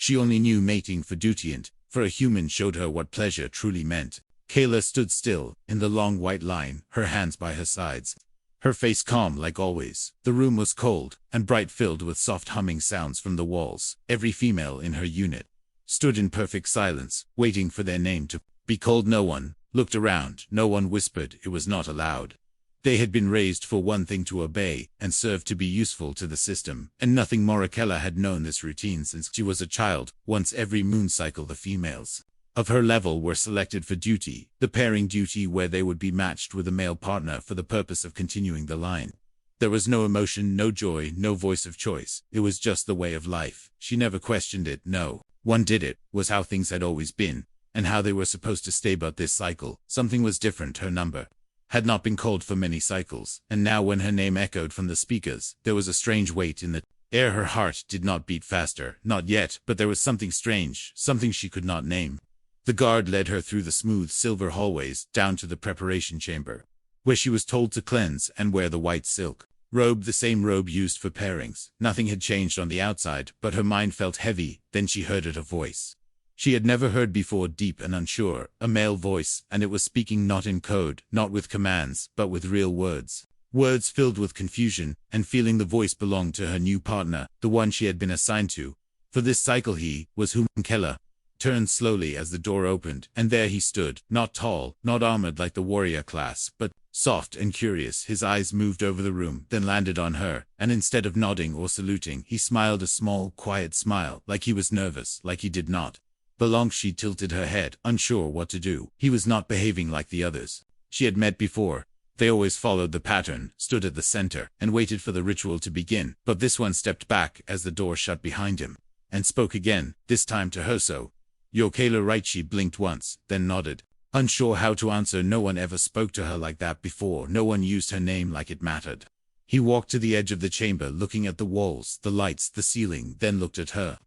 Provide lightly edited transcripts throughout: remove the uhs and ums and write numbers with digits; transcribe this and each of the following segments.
She only knew mating for duty, and for a human showed her what pleasure truly meant. Kayla stood still, in the long white line, her hands by her sides. Her face calm like always. The room was cold and bright, filled with soft humming sounds from the walls. Every female in her unit stood in perfect silence, waiting for their name to be called. No one looked around, no one whispered, it was not allowed. They had been raised for one thing, to obey and serve, to be useful to the system, and nothing more. Kayla had known this routine since she was a child. Once every moon cycle the females of her level were selected for duty, the pairing duty, where they would be matched with a male partner for the purpose of continuing the line. There was no emotion, no joy, no voice of choice. It was just the way of life. She never questioned it. No one did. It was how things had always been, and how they were supposed to stay. But this cycle, something was different. Her number had not been called for many cycles, and now when her name echoed from the speakers, there was a strange weight in the air. Her heart did not beat faster, not yet, but there was something strange, something she could not name. The guard led her through the smooth silver hallways, down to the preparation chamber, where she was told to cleanse and wear the white silk robe, the same robe used for pairings. Nothing had changed on the outside, but her mind felt heavy. Then she heard it, a voice she had never heard before, deep and unsure, a male voice, and it was speaking not in code, not with commands, but with real words. Words filled with confusion and feeling. The voice belonged to her new partner, the one she had been assigned to for this cycle. He was whom Kayla turned slowly as the door opened, and there he stood, not tall, not armored like the warrior class, but soft and curious. His eyes moved over the room, then landed on her, and instead of nodding or saluting, he smiled, a small, quiet smile, like he was nervous, like he did not belong. She tilted her head, unsure what to do. He was not behaving like the others she had met before. They always followed the pattern, stood at the center, and waited for the ritual to begin. But this one stepped back as the door shut behind him, and spoke again, this time to her. So, "You're Kayla, right?" She blinked once, then nodded, unsure how to answer. No one ever spoke to her like that before. No one used her name like it mattered. He walked to the edge of the chamber, looking at the walls, the lights, the ceiling, then looked at her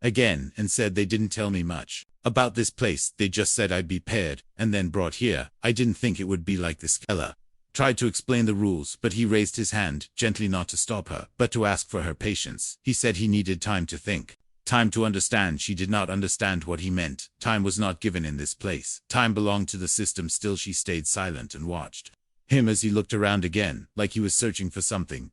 again and said, "They didn't tell me much about this place. They just said I'd be paired and then brought here. I didn't think it would be like this." Kayla tried to explain the rules, but he raised his hand, gently, not to stop her, but to ask for her patience. He said he needed time to think. Time to understand. She did not understand what he meant. Time was not given in this place. Time belonged to the system. Still she stayed silent and watched him as he looked around again, like he was searching for something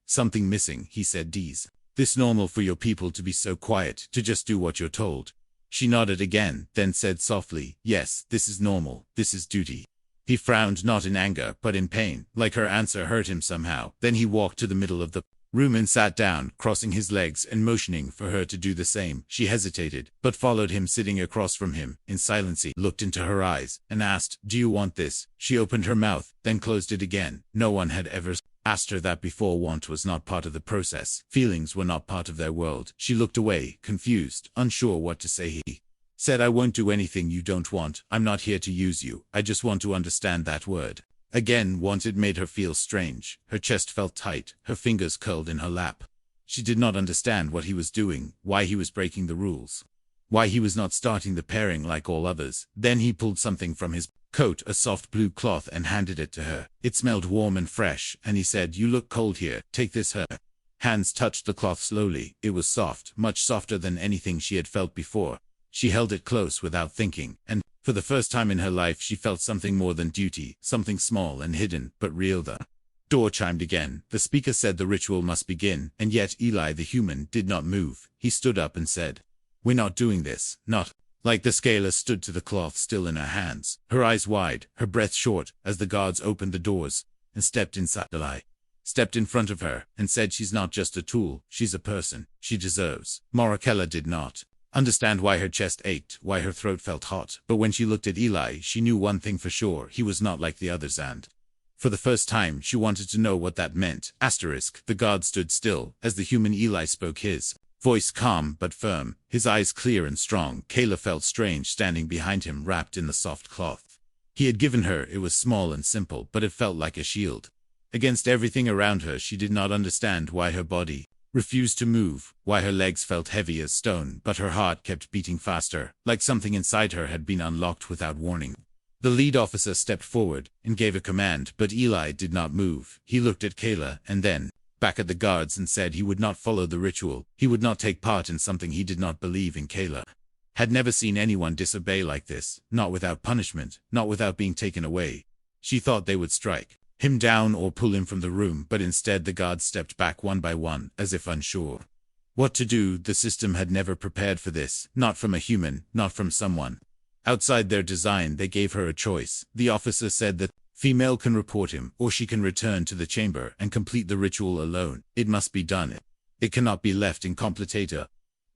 missing. He said, "Is this normal for your people to be so quiet, to just do what you're told?" She nodded again, then said softly, "Yes, this is normal. This is duty." He frowned, not in anger, but in pain, like her answer hurt him somehow. Then he walked to the middle of the room and sat down, crossing his legs and motioning for her to do the same. She hesitated, but followed him, sitting across from him. In silence he looked into her eyes and asked, "Do you want this?" She opened her mouth, then closed it again. No one had ever asked her that before. Want was not part of the process. Feelings were not part of their world. She looked away, confused, unsure what to say. He said, "I won't do anything you don't want. I'm not here to use you. I just want to understand." That word again, wanted, made her feel strange. Her chest felt tight, her fingers curled in her lap. She did not understand what he was doing, why he was breaking the rules, why he was not starting the pairing like all others. Then he pulled something from his coat, a soft blue cloth, and handed it to her. It smelled warm and fresh, and he said, "You look cold here. Take this." Her hands touched the cloth slowly. It was soft, much softer than anything she had felt before. She held it close without thinking, and for the first time in her life she felt something more than duty, something small and hidden, but real. The door chimed again. The speaker said the ritual must begin, and yet Eli the human did not move. He stood up and said, "We're not doing this, not." Like the scaler stood to the cloth, still in her hands, her eyes wide, her breath short, as the guards opened the doors and stepped inside. Eli stepped in front of her and said, "She's not just a tool, she's a person. She deserves." Morikella did not understand why her chest ached, why her throat felt hot, but when she looked at Eli, she knew one thing for sure: he was not like the others, and for the first time she wanted to know what that meant. The guard stood still as the human Eli spoke, his voice calm but firm, his eyes clear and strong. Kayla felt strange standing behind him, wrapped in the soft cloth he had given her. It was small and simple, but it felt like a shield against everything around her. She did not understand why her body refused to move, why her legs felt heavy as stone, but her heart kept beating faster, like something inside her had been unlocked without warning. The lead officer stepped forward and gave a command, but Eli did not move. He looked at Kayla and then back at the guards and said he would not follow the ritual, he would not take part in something he did not believe in. Kayla had never seen anyone disobey like this, not without punishment, not without being taken away. She thought they would strike him down or pull him from the room, but instead the guards stepped back one by one, as if unsure what to do. The system had never prepared for this, not from a human, not from someone outside their design. They gave her a choice. The officer said that female can report him, or she can return to the chamber and complete the ritual alone. It must be done. It cannot be left incomplete.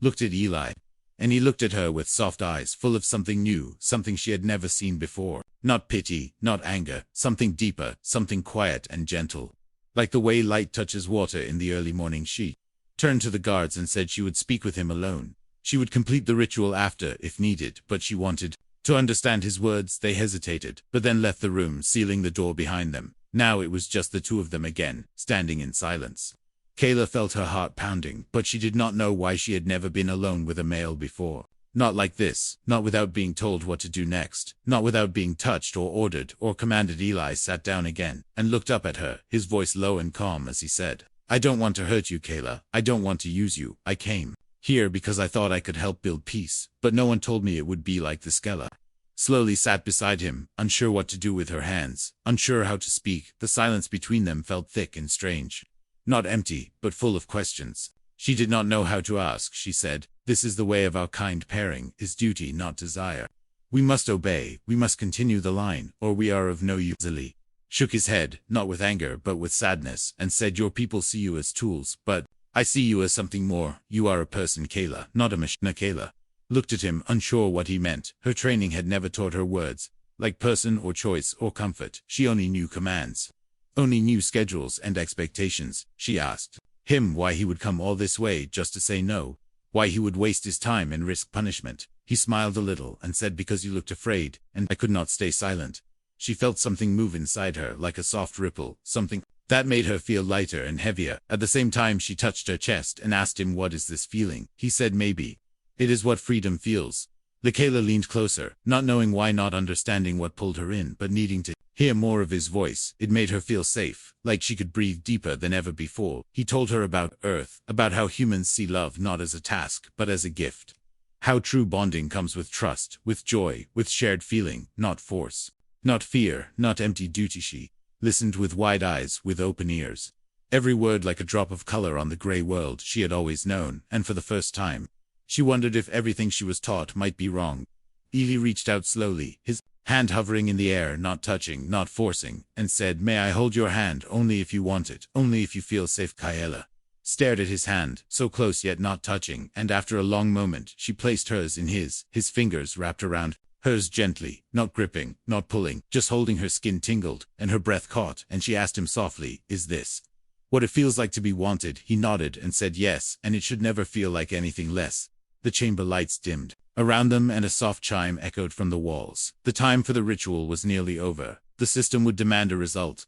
Looked at Eli, and he looked at her with soft eyes full of something new, something she had never seen before. Not pity, not anger, something deeper, something quiet and gentle. Like the way light touches water in the early morning. She turned to the guards and said she would speak with him alone. She would complete the ritual after, if needed, but she wanted to understand his words. They hesitated, but then left the room, sealing the door behind them. Now it was just the two of them again, standing in silence. Kayla felt her heart pounding, but she did not know why she had never been alone with a male before. Not like this, not without being told what to do next, not without being touched or ordered or commanded. Eli sat down again and looked up at her, his voice low and calm as he said, "I don't want to hurt you, Kayla. I don't want to use you. I came here because I thought I could help build peace, but no one told me it would be like this." Kayla slowly sat beside him, unsure what to do with her hands, unsure how to speak. The silence between them felt thick and strange. Not empty, but full of questions. She did not know how to ask. She said, "This is the way of our kind. Pairing is duty, not desire. We must obey, we must continue the line, or we are of no use." Eli shook his head, not with anger but with sadness, and said, "Your people see you as tools, but I see you as something more. You are a person, Kayla, not a machine." Kayla looked at him, unsure what he meant. Her training had never taught her words, like person or choice or comfort. She only knew commands, only knew schedules and expectations. She asked him why he would come all this way just to say no, why he would waste his time and risk punishment. He smiled a little and said, "Because you looked afraid, and I could not stay silent." She felt something move inside her, like a soft ripple, something that made her feel lighter and heavier. At the same time she touched her chest and asked him, "What is this feeling?" He said, "Maybe it is what freedom feels." Kayla leaned closer, not knowing why, not understanding what pulled her in, but needing to hear more of his voice. It made her feel safe, like she could breathe deeper than ever before. He told her about Earth, about how humans see love not as a task, but as a gift. How true bonding comes with trust, with joy, with shared feeling, not force, not fear, not empty duty. She listened with wide eyes, with open ears. Every word like a drop of color on the gray world she had always known, and for the first time, she wondered if everything she was taught might be wrong. Eli reached out slowly, his hand hovering in the air, not touching, not forcing, and said, "May I hold your hand? Only if you want it, only if you feel safe." Kayla stared at his hand, so close yet not touching, and after a long moment she placed hers in his fingers wrapped around hers gently, not gripping, not pulling, just holding. Her skin tingled, and her breath caught, and she asked him softly, "Is this what it feels like to be wanted?" He nodded and said yes, and it should never feel like anything less. The chamber lights dimmed around them, and a soft chime echoed from the walls. The time for the ritual was nearly over. The system would demand a result.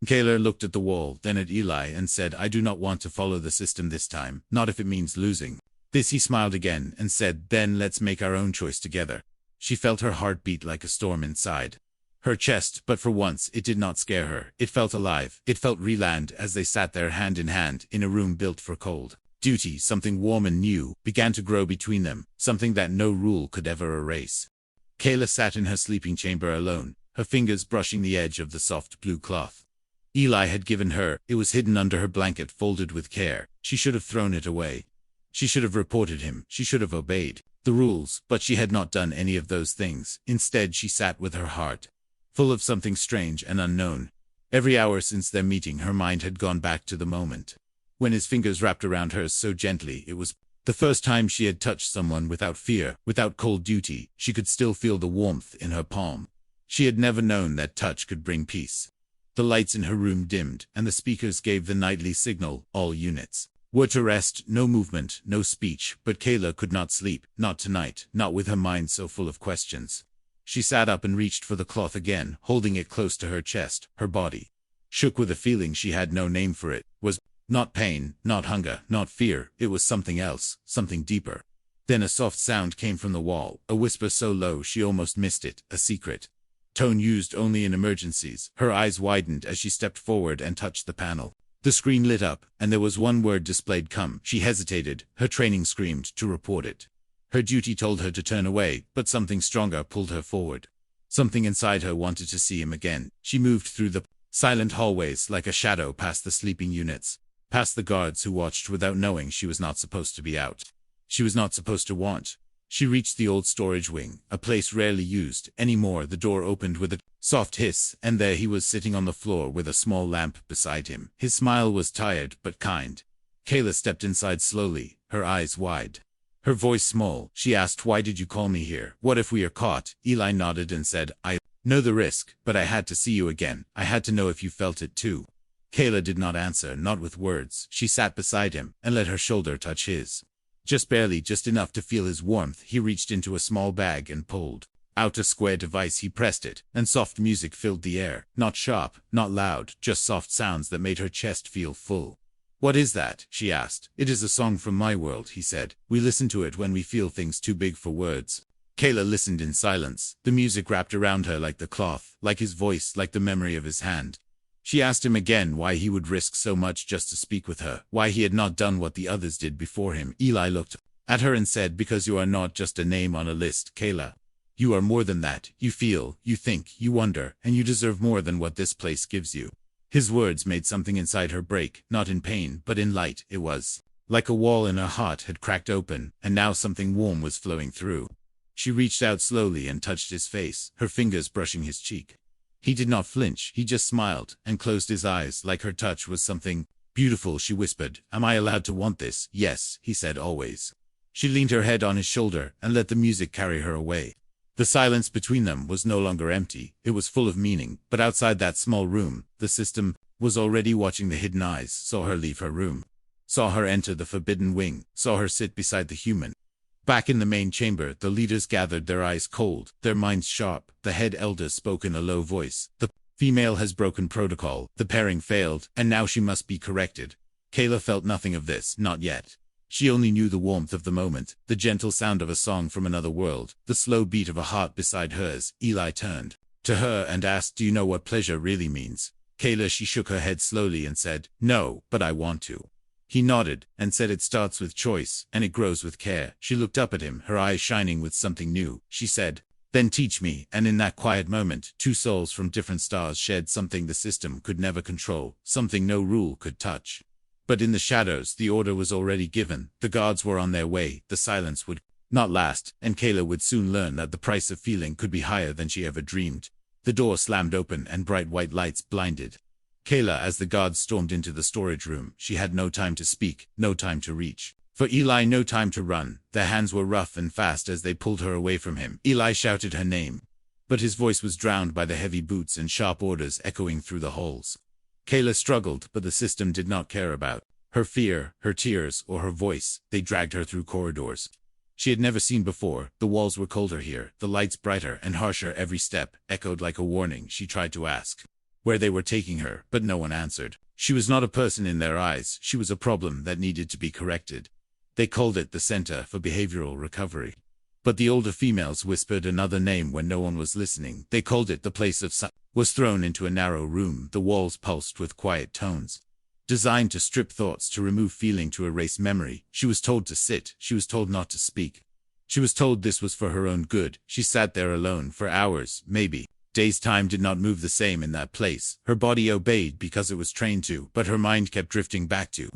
Kayla looked at the wall, then at Eli, and said, "I do not want to follow the system this time, not if it means losing." He smiled again, and said, "Then let's make our own choice together." She felt her heart beat like a storm inside her chest, but for once it did not scare her. It felt alive. It felt reland as they sat there hand in hand, in a room built for cold duty. Something warm and new began to grow between them, something that no rule could ever erase. Kayla sat in her sleeping chamber alone, her fingers brushing the edge of the soft blue cloth Eli had given her. It was hidden under her blanket, folded with care. She should have thrown it away. She should have reported him. She should have obeyed the rules, but she had not done any of those things. Instead, she sat with her heart full of something strange and unknown. Every hour since their meeting, her mind had gone back to the moment when his fingers wrapped around hers so gently. It was the first time she had touched someone without fear, without cold duty. She could still feel the warmth in her palm. She had never known that touch could bring peace. The lights in her room dimmed, and the speakers gave the nightly signal. All units were to rest. No movement, no speech. But Kayla could not sleep, not tonight, not with her mind so full of questions. She sat up and reached for the cloth again, holding it close to her chest. Her body shook with a feeling she had no name for. It was not pain, not hunger, not fear. It was something else, something deeper. Then a soft sound came from the wall, a whisper so low she almost missed it, a secret tone used only in emergencies. Her eyes widened as she stepped forward and touched the panel. The screen lit up, and there was one word displayed: come. She hesitated. Her training screamed to report it. Her duty told her to turn away, but something stronger pulled her forward. Something inside her wanted to see him again. She moved through the silent hallways like a shadow, past the sleeping units, past the guards who watched without knowing she was not supposed to be out. She was not supposed to want. She reached the old storage wing, a place rarely used anymore. The door opened with a soft hiss, and there he was, sitting on the floor with a small lamp beside him. His smile was tired but kind. Kayla stepped inside slowly, her eyes wide, her voice small. She asked, "Why did you call me here? What if we are caught?" Eli nodded and said, "I know the risk, but I had to see you again. I had to know if you felt it too." Kayla did not answer, not with words. She sat beside him and let her shoulder touch his. Just barely, just enough to feel his warmth. He reached into a small bag and pulled out a square device. He pressed it, and soft music filled the air. Not sharp, not loud, just soft sounds that made her chest feel full. "What is that?" she asked. "It is a song from my world," he said. "We listen to it when we feel things too big for words." Kayla listened in silence. The music wrapped around her like the cloth, like his voice, like the memory of his hand. She asked him again why he would risk so much just to speak with her, why he had not done what the others did before him. Eli looked at her and said, "Because you are not just a name on a list, Kayla. You are more than that. You feel, you think, you wonder, and you deserve more than what this place gives you." His words made something inside her break, not in pain, but in light. It was like a wall in her heart had cracked open, and now something warm was flowing through. She reached out slowly and touched his face, her fingers brushing his cheek. He did not flinch. He just smiled and closed his eyes, like her touch was something beautiful. She whispered, "Am I allowed to want this?" "Yes," he said, "always." She leaned her head on his shoulder and let the music carry her away. The silence between them was no longer empty. It was full of meaning. But outside that small room, the system was already watching. The hidden eyes saw her leave her room, saw her enter the forbidden wing, saw her sit beside the human. Back in the main chamber, the leaders gathered, their eyes cold, their minds sharp. The head elder spoke in a low voice. "The female has broken protocol. The pairing failed, and now she must be corrected." Kayla felt nothing of this, not yet. She only knew the warmth of the moment, the gentle sound of a song from another world, the slow beat of a heart beside hers. Eli turned to her and asked, "Do you know what pleasure really means?" "Kayla," she shook her head slowly and said, "No, but I want to." He nodded and said, "It starts with choice, and it grows with care." She looked up at him, her eyes shining with something new. She said, "Then teach me." And in that quiet moment, two souls from different stars shared something the system could never control, something no rule could touch. But in the shadows, the order was already given. The guards were on their way. The silence would not last, and Kayla would soon learn that the price of feeling could be higher than she ever dreamed. The door slammed open and bright white lights blinded Kayla as the guards stormed into the storage room. She had no time to speak, no time to reach for Eli, no time to run. Their hands were rough and fast as they pulled her away from him. Eli shouted her name, but his voice was drowned by the heavy boots and sharp orders echoing through the halls. Kayla struggled, but the system did not care about her fear, her tears, or her voice. They dragged her through corridors she had never seen before. The walls were colder here, the lights brighter and harsher. Every step echoed like a warning. She tried to ask where they were taking her, but no one answered. She was not a person in their eyes. She was a problem that needed to be corrected. They called it the Center for Behavioral Recovery. But the older females whispered another name when no one was listening. They called it the Place of Silence. Was thrown into a narrow room. The walls pulsed with quiet tones, designed to strip thoughts, to remove feeling, to erase memory. She was told to sit. She was told not to speak. She was told this was for her own good. She sat there alone for hours, maybe days. Time did not move the same in that place. Her body obeyed because it was trained to, but her mind kept drifting back to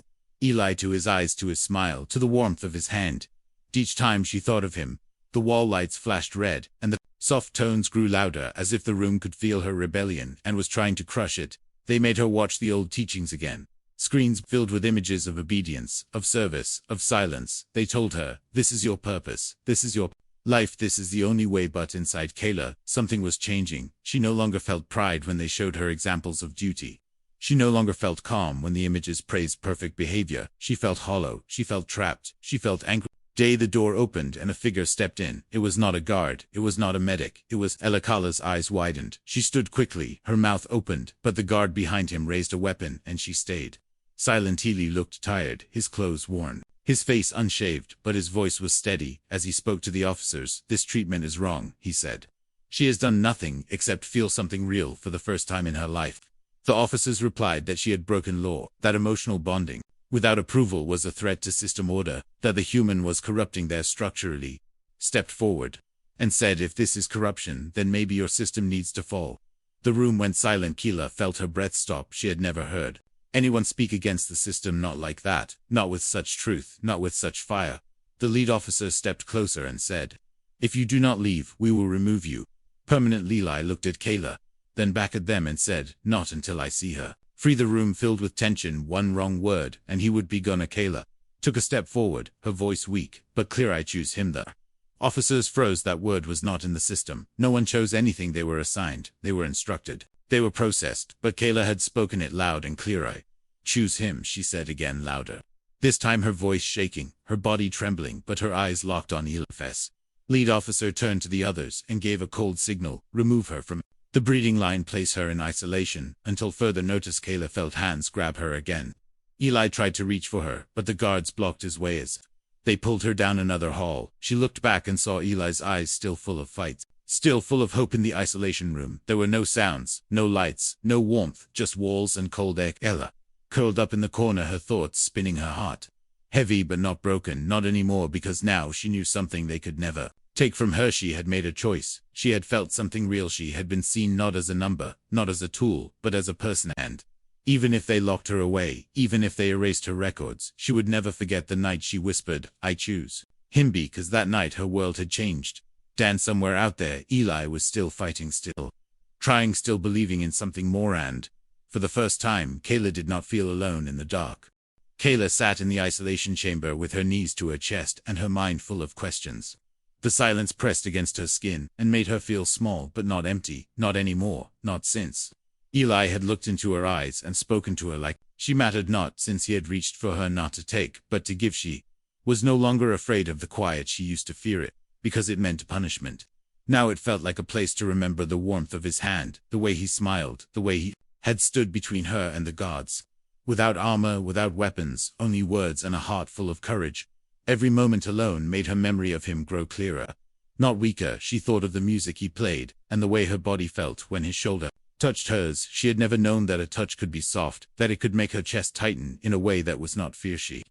Eli, to his eyes, to his smile, to the warmth of his hand. Each time she thought of him, the wall lights flashed red, and the soft tones grew louder, as if the room could feel her rebellion and was trying to crush it. They made her watch the old teachings again. Screens filled with images of obedience, of service, of silence. They told her, "This is your purpose. This is your life. This is the only way." But inside Kayla, something was changing. She no longer felt pride when they showed her examples of duty. She no longer felt calm when the images praised perfect behavior. She felt hollow. She felt trapped. She felt angry. The door opened and a figure stepped in. It was not a guard. It was not a medic. It was Elikala's. Eyes widened. She stood quickly. Her mouth opened, but the guard behind him raised a weapon, and she stayed silent. Eli looked tired, his clothes worn, his face unshaved, but his voice was steady as he spoke to the officers. "This treatment is wrong," he said. "She has done nothing except feel something real for the first time in her life." The officers replied that she had broken law, that emotional bonding without approval was a threat to system order, that the human was corrupting their structurally, stepped forward, and said if this is corruption, then maybe your system needs to fall. The room went silent. Keela felt her breath stop. She had never heard anyone speak against the system, not like that, not with such truth, not with such fire. The lead officer stepped closer and said, "If you do not leave, we will remove you permanently." Eli looked at Kayla, then back at them and said, "Not until I see her free." The room filled with tension. One wrong word, and he would be gone. Kayla took a step forward, her voice weak, but clear. "I choose him." The officers froze. That word was not in the system. No one chose anything. They were assigned. They were instructed. They were processed. But Kayla had spoken it loud and clear. "I choose him," she said again, louder. This time her voice shaking, her body trembling, but her eyes locked on Eli's. Lead officer turned to the others and gave a cold signal. "Remove her from the breeding line. Place her in isolation until further notice." Kayla felt hands grab her again. Eli tried to reach for her, but the guards blocked his way as they pulled her down another hall. She looked back and saw Eli's eyes still full of fight, still full of hope. In the isolation room, there were no sounds, no lights, no warmth, just walls and cold air. Ella curled up in the corner, her thoughts spinning, her heart heavy but not broken, not anymore, because now she knew something they could never take from her. She had made a choice. She had felt something real. She had been seen not as a number, not as a tool, but as a person. And even if they locked her away, even if they erased her records, she would never forget the night she whispered, "I choose him," because that night her world had changed. Dan, somewhere out there, Eli was still fighting, still trying, still believing in something more. And for the first time, Kayla did not feel alone in the dark. Kayla sat in the isolation chamber with her knees to her chest and her mind full of questions. The silence pressed against her skin and made her feel small, but not empty, not anymore, not since Eli had looked into her eyes and spoken to her like she mattered, not since he had reached for her not to take, but to give. She was no longer afraid of the quiet. She used to fear it, because it meant punishment. Now it felt like a place to remember, the warmth of his hand, the way he smiled, the way he had stood between her and the gods. Without armor, without weapons, only words and a heart full of courage. Every moment alone made her memory of him grow clearer, not weaker. She thought of the music he played, and the way her body felt when his shoulder touched hers. She had never known that a touch could be soft, that it could make her chest tighten in a way that was not fear. She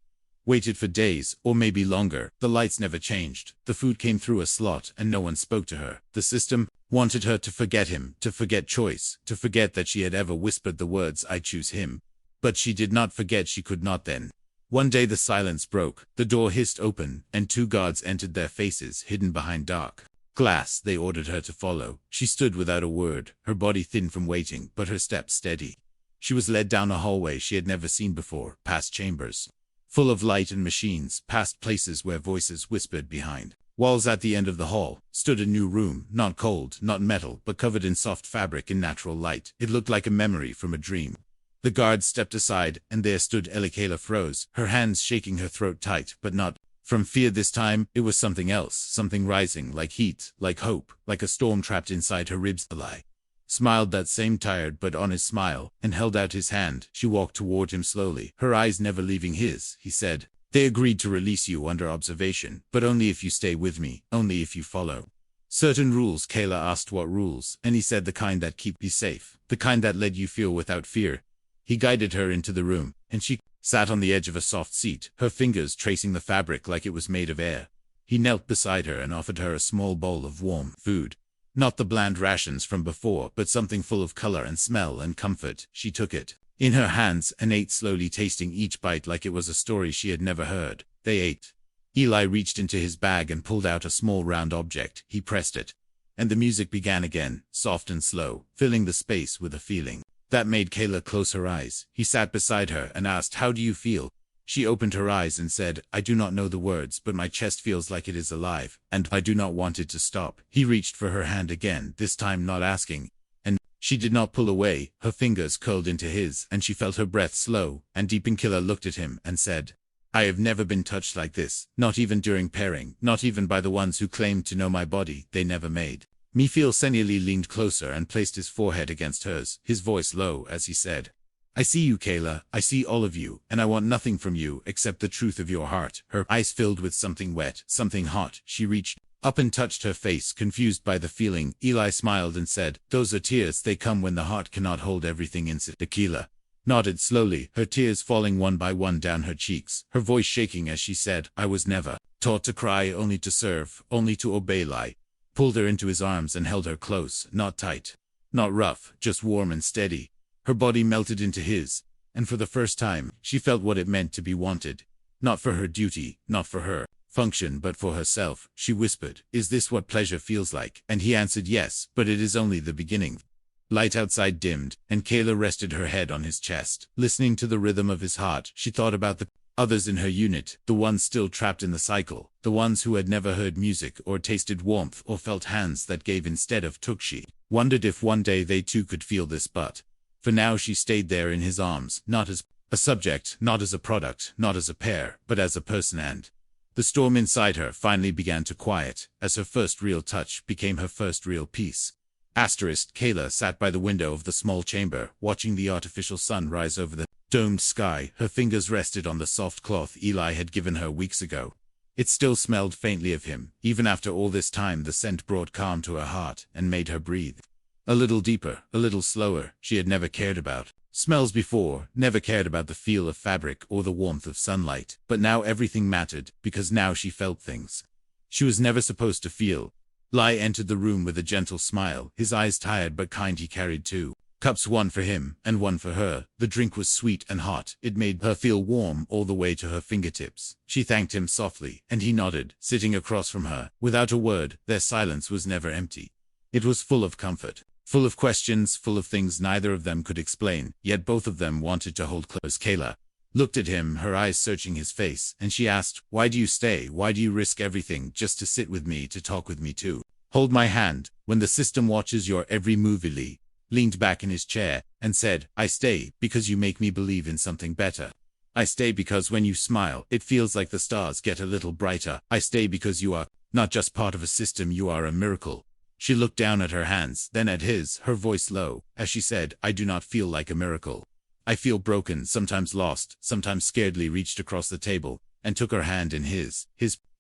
waited for days, or maybe longer. The lights never changed. The food came through a slot, and no one spoke to her. The system wanted her to forget him, to forget choice, to forget that she had ever whispered the words, "I choose him." But she did not forget. She could not then. One day the silence broke. The door hissed open, and two guards entered, their faces hidden behind dark glass. They ordered her to follow. She stood without a word, her body thin from waiting, but her steps steady. She was led down a hallway she had never seen before, past chambers full of light and machines, past places where voices whispered behind walls. At the end of the hall stood a new room, not cold, not metal, but covered in soft fabric, in natural light. It looked like a memory from a dream. The guards stepped aside, and there stood Ellie. Kayla froze, her hands shaking, her throat tight, but not from fear this time. It was something else, something rising, like heat, like hope, like a storm trapped inside her ribs. Eli smiled, that same tired but honest smile, and held out his hand. She walked toward him slowly, her eyes never leaving his. He said, "They agreed to release you under observation, but only if you stay with me, only if you follow certain rules." Kayla asked what rules, and he said, "The kind that keep you safe, the kind that let you feel without fear." He guided her into the room, and she sat on the edge of a soft seat, her fingers tracing the fabric like it was made of air. He knelt beside her and offered her a small bowl of warm food. Not the bland rations from before, but something full of color and smell and comfort. She took it in her hands and ate slowly, tasting each bite like it was a story she had never heard. They ate. Eli reached into his bag and pulled out a small round object. He pressed it, and the music began again, soft and slow, filling the space with a feeling that made Kayla close her eyes. He sat beside her and asked, "How do you feel?" She opened her eyes and said, "I do not know the words, but my chest feels like it is alive, and I do not want it to stop." He reached for her hand again, this time not asking, and she did not pull away. Her fingers curled into his, and she felt her breath slow and deep. Kayla looked at him and said, "I have never been touched like this, not even during pairing, not even by the ones who claimed to know my body. They never made me feel." Eli leaned closer and placed his forehead against hers, his voice low as he said, "I see you, Kayla. I see all of you, and I want nothing from you except the truth of your heart." Her eyes filled with something wet, something hot. She reached up and touched her face, confused by the feeling. Eli smiled and said, "Those are tears. They come when the heart cannot hold everything inside." Kayla nodded slowly, her tears falling one by one down her cheeks, her voice shaking as she said, "I was never taught to cry, only to serve, only to obey." Eli pulled her into his arms and held her close, not tight, not rough, just warm and steady. Her body melted into his, and for the first time, she felt what it meant to be wanted. Not for her duty, not for her function, but for herself. She whispered, "Is this what pleasure feels like?" And he answered, "Yes, but it is only the beginning." Light outside dimmed, and Kayla rested her head on his chest. Listening to the rhythm of his heart, she thought about the others in her unit, the ones still trapped in the cycle, the ones who had never heard music or tasted warmth or felt hands that gave instead of took. She wondered if one day they too could feel this, but for now she stayed there in his arms, not as a subject, not as a product, not as a pair, but as a person. And the storm inside her finally began to quiet, as her first real touch became her first real peace. Kayla sat by the window of the small chamber, watching the artificial sun rise over the domed sky. Her fingers rested on the soft cloth Eli had given her weeks ago. It still smelled faintly of him. Even after all this time, the scent brought calm to her heart and made her breathe a little deeper, a little slower. She had never cared about smells before, never cared about the feel of fabric or the warmth of sunlight. But now everything mattered, because now she felt things she was never supposed to feel. Lai entered the room with a gentle smile, his eyes tired but kind. He carried 2 cups, one for him and one for her. The drink was sweet and hot. It made her feel warm all the way to her fingertips. She thanked him softly, and he nodded, sitting across from her. Without a word, their silence was never empty. It was full of comfort, full of questions, full of things neither of them could explain, yet both of them wanted to hold close. Kayla looked at him, her eyes searching his face, and she asked, "Why do you stay? Why do you risk everything just to sit with me, to talk with me, to hold my hand, when the system watches your every move?" Eli leaned back in his chair and said, "I stay because you make me believe in something better. I stay because when you smile, it feels like the stars get a little brighter. I stay because you are not just part of a system, you are a miracle." She looked down at her hands, then at his, her voice low, as she said, "I do not feel like a miracle. I feel broken, sometimes lost, sometimes scared." Lee reached across the table and took her hand in his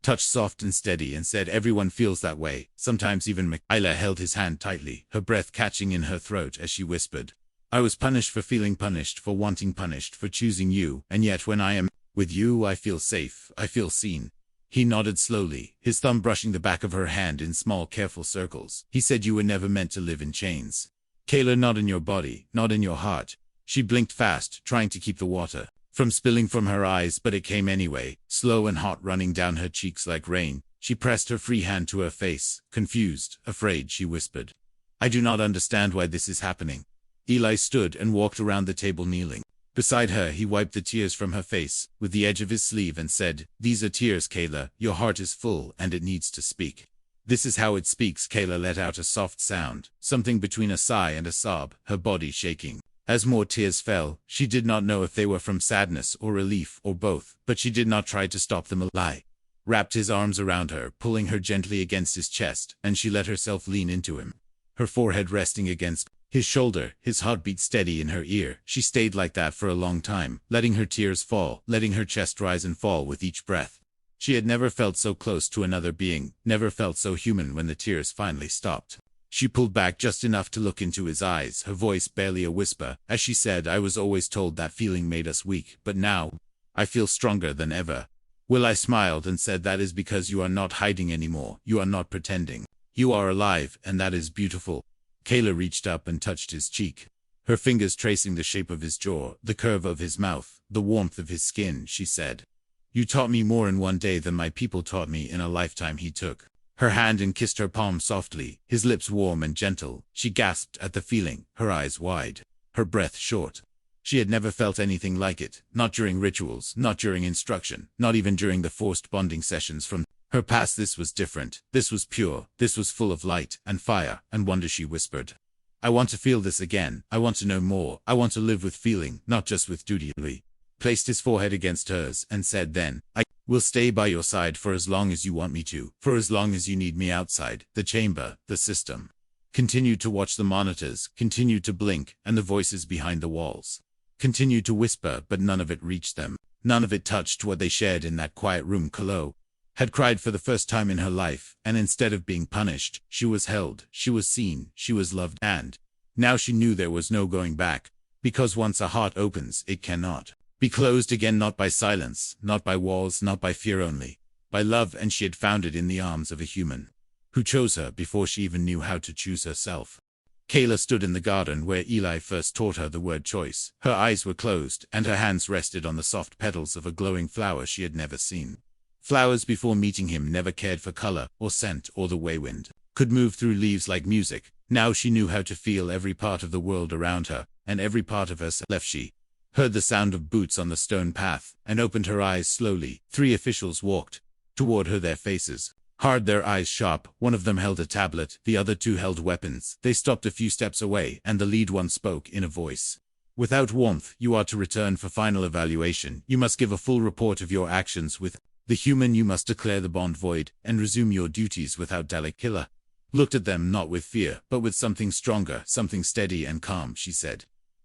touch soft and steady, and said, "Everyone feels that way, sometimes even." Isla held his hand tightly, her breath catching in her throat as she whispered, "I was punished for feeling punished, for wanting punished, for choosing you, and yet when I am with you I feel safe, I feel seen." He nodded slowly, his thumb brushing the back of her hand in small careful circles. He said, "You were never meant to live in chains, Kayla, not in your body, not in your heart." She blinked fast, trying to keep the water from spilling from her eyes, but it came anyway, slow and hot, running down her cheeks like rain. She pressed her free hand to her face, confused, afraid. She whispered, "I do not understand why this is happening." Eli stood and walked around the table, kneeling beside her. He wiped the tears from her face with the edge of his sleeve and said, "These are tears, Kayla. Your heart is full and it needs to speak. This is how it speaks." Kayla let out a soft sound, something between a sigh and a sob, her body shaking. As more tears fell, she did not know if they were from sadness or relief or both, but she did not try to stop them. Eli wrapped his arms around her, pulling her gently against his chest, and she let herself lean into him, her forehead resting against his shoulder, his heartbeat steady in her ear. She stayed like that for a long time, letting her tears fall, letting her chest rise and fall with each breath. She had never felt so close to another being, never felt so human. When the tears finally stopped, she pulled back just enough to look into his eyes, her voice barely a whisper, as she said, "I was always told that feeling made us weak, but now I feel stronger than ever." I smiled and said, "That is because you are not hiding anymore, you are not pretending. You are alive, and that is beautiful." Kayla reached up and touched his cheek, her fingers tracing the shape of his jaw, the curve of his mouth, the warmth of his skin. She said, "You taught me more in one day than my people taught me in a lifetime." He took her hand and kissed her palm softly, his lips warm and gentle. She gasped at the feeling, her eyes wide, her breath short. She had never felt anything like it, not during rituals, not during instruction, not even during the forced bonding sessions from her past. This was different, this was pure, this was full of light and fire and wonder. She whispered, "I want to feel this again, I want to know more, I want to live with feeling, not just with duty." Lee placed his forehead against hers and said, "Then I will stay by your side for as long as you want me to, for as long as you need me outside the chamber, the system." Continued to watch the monitors, continued to blink, and the voices behind the walls continued to whisper, but none of it reached them. None of it touched what they shared in that quiet room. Kalo had cried for the first time in her life, and instead of being punished, she was held, she was seen, she was loved, and now she knew there was no going back, because once a heart opens, it cannot be closed again, not by silence, not by walls, not by fear only, by love, and she had found it in the arms of a human who chose her before she even knew how to choose herself. Kayla stood in the garden where Eli first taught her the word choice. Her eyes were closed, and her hands rested on the soft petals of a glowing flower she had never seen. Flowers before meeting him never cared for color or scent or the way wind could move through leaves like music. Now she knew how to feel every part of the world around her, and every part of herself. She heard the sound of boots on the stone path, and opened her eyes slowly. 3 officials walked toward her, their faces hard, their eyes sharp. One of them held a tablet, the other 2 held weapons. They stopped a few steps away, and the lead one spoke in a voice without warmth. You are to return for final evaluation. You must give a full report of your actions with the human. You must declare the bond void, and resume your duties without delay. Killer looked at them not with fear, but with something stronger, something steady and calm. She said,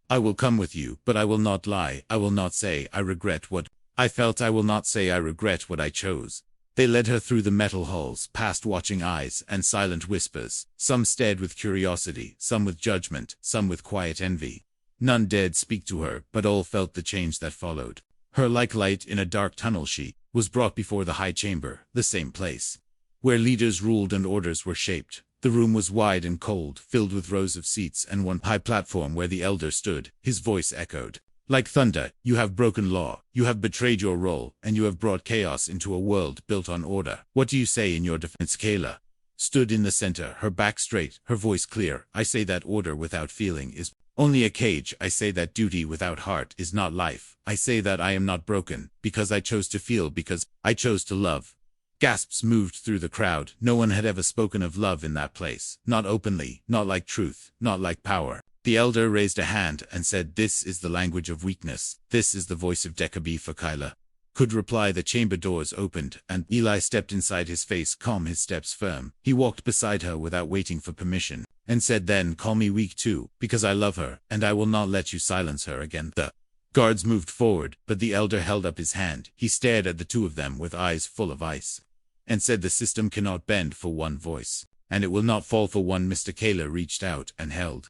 I will come with you, but I will not lie. I will not say I regret what I felt. I will not say I regret what I chose. They led her through the metal halls, past watching eyes and silent whispers. Some stared with curiosity, some with judgment, some with quiet envy. None dared speak to her, but all felt the change that followed her. Like light in a dark tunnel, she was brought before the high chamber, the same place where leaders ruled and orders were shaped. The room was wide and cold, filled with rows of seats and one high platform where the elder stood. His voice echoed like thunder. You have broken law, you have betrayed your role, and you have brought chaos into a world built on order. What do you say in your defense? Kayla stood in the center, her back straight, her voice clear. I say that order without feeling is only a cage. I say that duty without heart is not life. I say that I am not broken, because I chose to feel, because I chose to love. Gasps moved through the crowd. No one had ever spoken of love in that place, not openly, not like truth, not like power. The elder raised a hand and said, this is the language of weakness. This is the voice of Decabee. For Kyla could reply. The chamber doors opened, and Eli stepped inside, his face calm, his steps firm. He walked beside her without waiting for permission, and said, then call me weak too, because I love her, and I will not let you silence her again. The guards moved forward, but the elder held up his hand. He stared at the 2 of them with eyes full of ice, and said, the system cannot bend for one voice, and it will not fall for one. Mr. Kayla reached out and held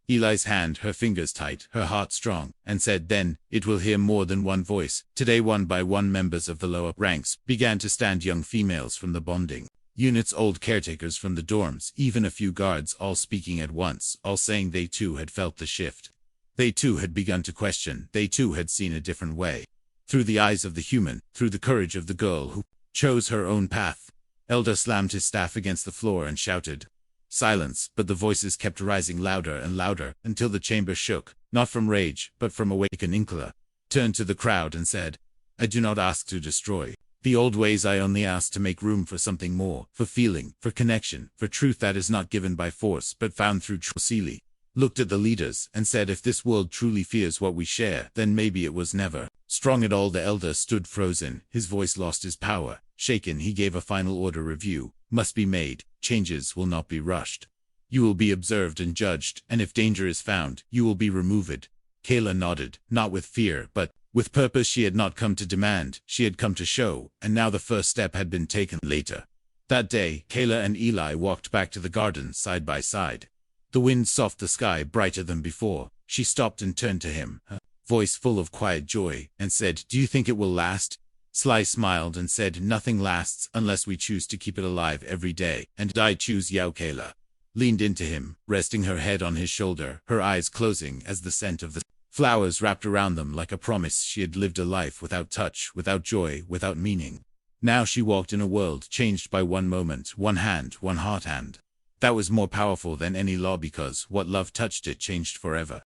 Eli's hand, her fingers tight, her heart strong, and said, then it will hear more than one voice. Today, one by one, members of the lower ranks began to stand, young females from the bonding units, old caretakers from the dorms, even a few guards, all speaking at once, all saying they too had felt the shift. They too had begun to question. They too had seen a different way, through the eyes of the human, through the courage of the girl who chose her own path. Elder slammed his staff against the floor and shouted, silence, but the voices kept rising louder and louder until the chamber shook, not from rage, but from awakening. Kayla turned to the crowd and said, I do not ask to destroy the old ways. I only ask to make room for something more, for feeling, for connection, for truth that is not given by force but found through truth. Seeley looked at the leaders and said, if this world truly fears what we share, then maybe it was never strong at all. The elder stood frozen, his voice lost its power. Shaken, he gave a final order. Review must be made. Changes will not be rushed. You will be observed and judged, and if danger is found, you will be removed. Kayla nodded, not with fear, but with purpose. She had not come to demand, she had come to show, and now the first step had been taken. Later that day, Kayla and Eli walked back to the garden side by side. The wind soft, the sky brighter than before. She stopped and turned to him, her voice full of quiet joy, and said, do you think it will last? Sly smiled and said, nothing lasts unless we choose to keep it alive every day, and I choose. Yao. Kayla leaned into him, resting her head on his shoulder, her eyes closing as the scent of the flowers wrapped around them like a promise. She had lived a life without touch, without joy, without meaning. Now she walked in a world changed by one moment, one hand, one heart, and that was more powerful than any law, because what love touched it changed forever.